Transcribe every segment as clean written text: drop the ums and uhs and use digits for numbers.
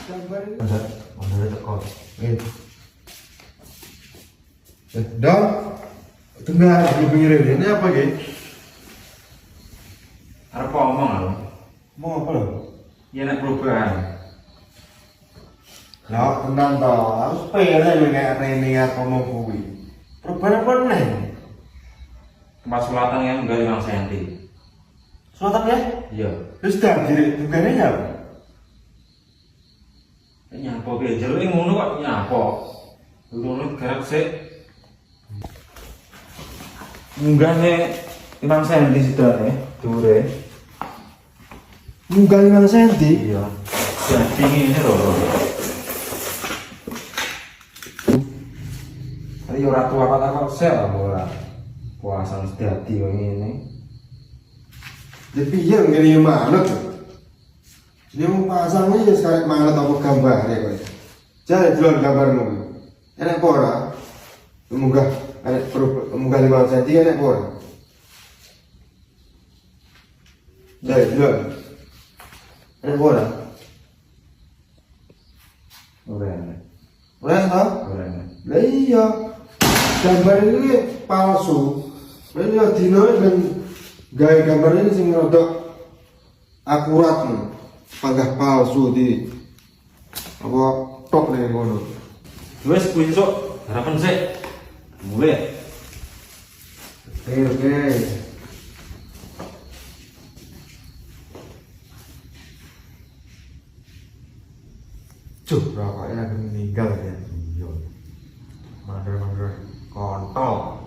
Mana teko. Ngene. Dong. Tengah di pinggir ini apa ge? Arep ngomong lho. Mau apa lo? Ya nek perubahan. Lah tenang toh, harus pengen nek rene apa mau kuwi. Perubahan apa nih? Tempat sulatan yang enggak 5 cm. Sultan ya? Iya. Terus dah jadi bukannya ya? Nyapa piye jero ngono kok nyapa. Ngono gerak sik. Munggahne 5 cm sidane dhuwure. Munggah 5 cm. Iya. Jadi ngene lho. Ari ora tua kata kok sel apa ora. Puasa mesti dadi kok ngene. Jadi piye ngene manut. Dia mau pasang aja sekarang manut apa gambar ya kowe. Jangan dulu gambarmu. Enak apa ora? Munggah munggah 5 cm enak apa ora? Jadi dulu. Enak apa ora? Ora. Ora toh? Ora. Lah iya. Gambar ini palsu. Ini dino dan gaya gambar ini sing rada akurat nih. Panggah palsu di apa tok nih ngono. Wes kuwi sok harapan sik. Mulai. Oke. Cuk, rokoknya lagi meninggal ya. Iya. Mandar-mandar kontol.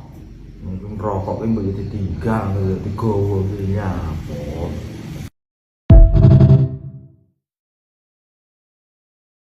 Mungkin rokok ini boleh ditinggal, boleh digowo, boleh nyapot.